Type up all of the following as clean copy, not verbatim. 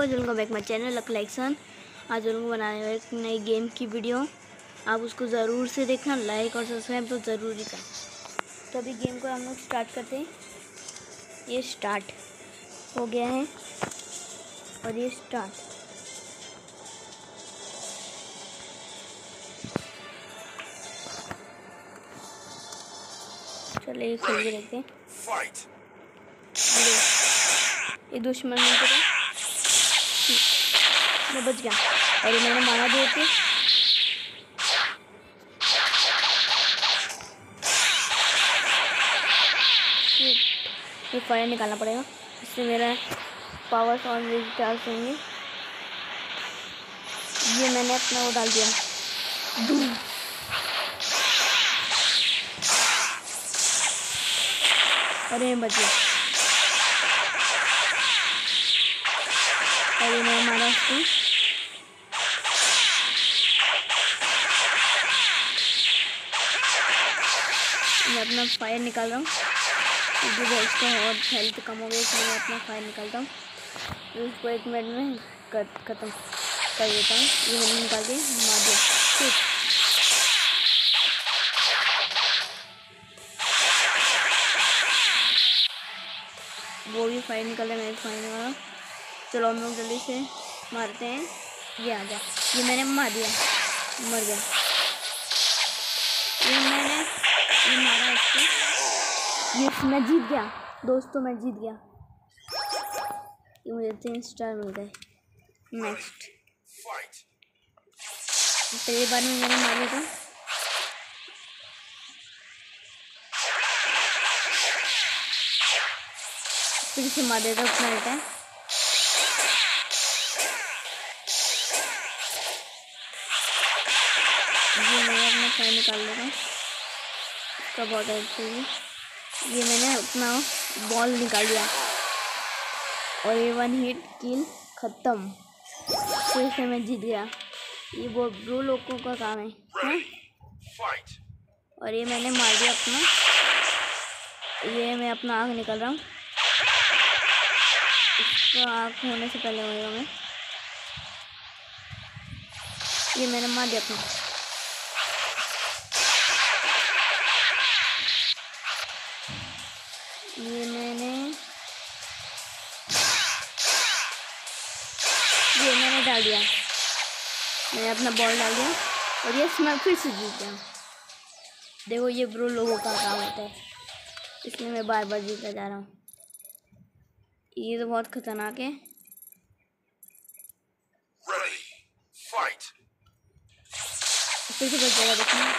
Welcome back my channel लकलाइक्सन। आज उनको बनाने वाले एक नई गेम की वीडियो, आप उसको ज़रूर से देखना, लाइक और सब्सक्राइब तो ज़रूरी करना। तो अभी गेम को हम लोग स्टार्ट करते हैं। ये स्टार्ट हो गया है और ये स्टार्ट। चलिए ये खेल के देखते हैं। ये दुश्मन में तो मैं बच गया और मैंने मारा भी होती। ये फायर निकालना पड़ेगा, इससे मेरा पावर और रिचार्ज होंगे। ये मैंने अपना वो डाल दिया। अरे मैं बच गया और ये मैंने मारा उसको। मैं अपना फायर निकाल रहा हूँ क्योंकि इसका और हेल्थ कम हो गई, इसलिए मैं अपना फायर निकालता हूँ। तो इसको 1 मिनट में ख़त्म कर देता हूँ। ये मैंने निकाल के मार दिया। ठीक, वो भी फायर निकाला, मैं फायर निकाला। चलो हम लोग जल्दी से मारते हैं। ये आ गया, ये मैंने मार दिया, मर गया। ये मारा इसको। ये मैं जीत गया दोस्तों, मैं जीत गया। ये मुझे 3 स्टार मिल गए। नेक्स्ट पहली बार में मैंने मारा था। फिर से मार देता, उतना रहता है। ये मैंने अपना फायर निकाल लेता हूँ, इसका बहुत हेल्प होगी। ये मैंने अपना बॉल निकाल दिया और ये 1 हिट किल ख़त्म। फिर से मैं जीत गया। ये वो ब्रो लोगों का काम है। और ये मैंने मार दिया अपना। ये मैं अपना आँख निकाल रहा हूँ, इसका आँख होने से पहले होगा मैं। ये मैंने मार दिया अपना। ये मैंने डाल दिया, मैंने अपना बॉल डाल दिया और ये मैं फिर से जीत गया। देखो ये ब्रो लोगों का काम होता है, इसलिए मैं बार बार जीता जा रहा हूँ। ये तो बहुत खतरनाक है। फिर से बच जाएगा, देखना।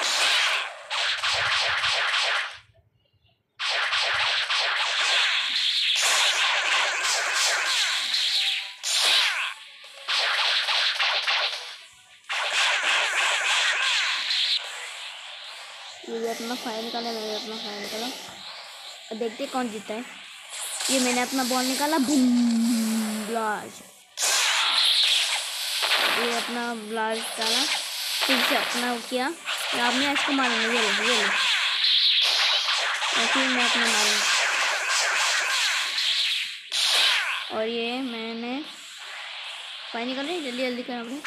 ये अपना फायर निकाला, मैंने अपना फायर निकाला और देखते कौन जीता है। ये मैंने अपना बॉल निकाला, बूम ब्लास्ट। ये अपना ब्लास्ट डाला, फिर से अपना वो किया। अब मैं इसको मारूंगा, ये लो और फिर मैं अपना मारूंगा। और ये मैंने फायर निकाला, जल्दी जल्दी करना पड़ेगा।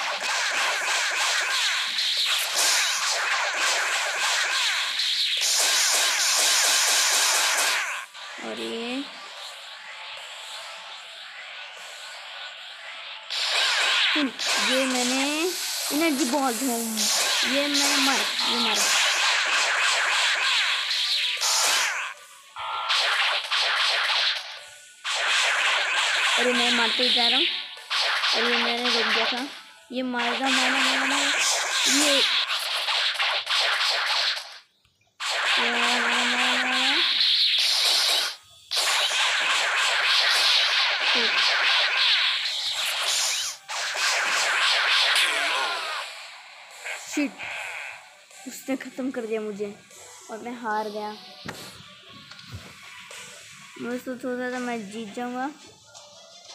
और ये मैंने एनर्जी बॉल धूम, ये मैंने मारा। और ये मैं मारते ही जा रहा हूँ और ये मैंने रुक गया था। ये मारेगा, मारा ये शिट, उसने ख़त्म कर दिया मुझे और मैं हार गया। मैं सोचा था मैं जीत जाऊंगा,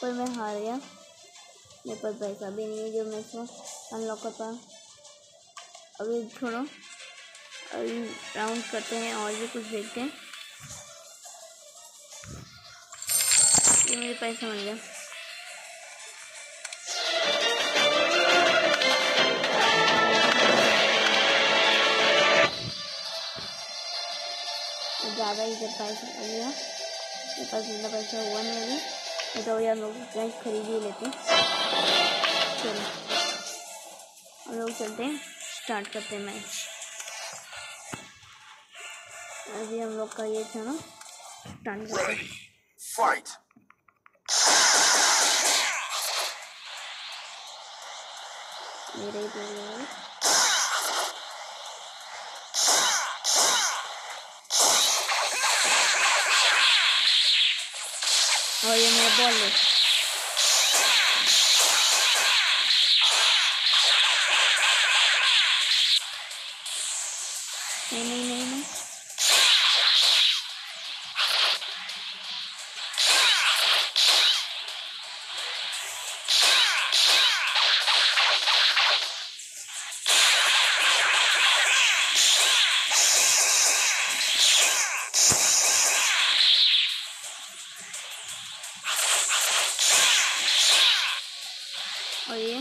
पर मैं हार गया। मेरे पास पैसा भी नहीं है जो मैं इसमें अनलॉक कर पाऊँ। अभी छोड़ो, अभी राउंड करते हैं और भी कुछ देखते हैं। ये मुझे पैसा मिल गया। ज़्यादा ही इधर पैसा लगेगा, मेरे पास इतना पैसा हुआ नहीं अभी, नहीं तो हम लोग गैस खरीद ही लेते हैं। चलो हम लोग चलते हैं, स्टार्ट करते हैं मैच। अभी हम लोग का ये था ना, स्टार्ट करते हैं। मेरे ही प्लेयर और ये मेरा बॉल है। नहीं नहीं नहीं नहीं, और ये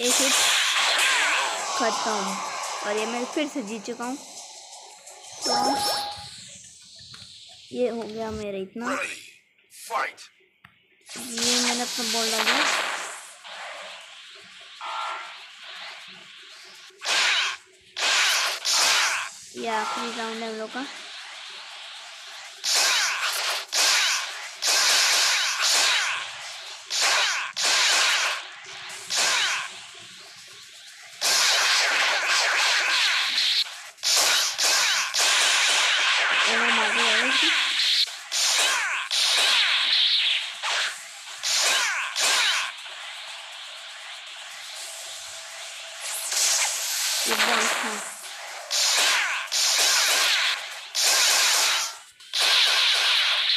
एक हिट खत्म, और ये मैं फिर से जीत चुका हूँ। तो ये हो गया मेरा इतना, ये मैंने अपना बॉल डाला, ये आखिरी राउंड है हम लोग का।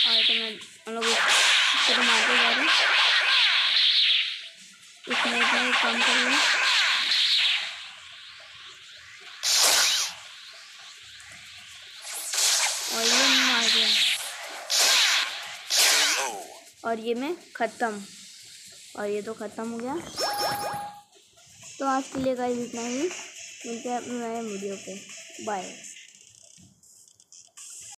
और तो मैं हम लोग इसको मारते जा रहे हैं, इसमें इतना ही कम कर लिया। और ये मार गया, और ये मैं ख़त्म, और ये तो ख़त्म हो गया। तो आज के लिए गाइस इतना ही, मिलते हैं अपने नए वीडियो पे, बाय।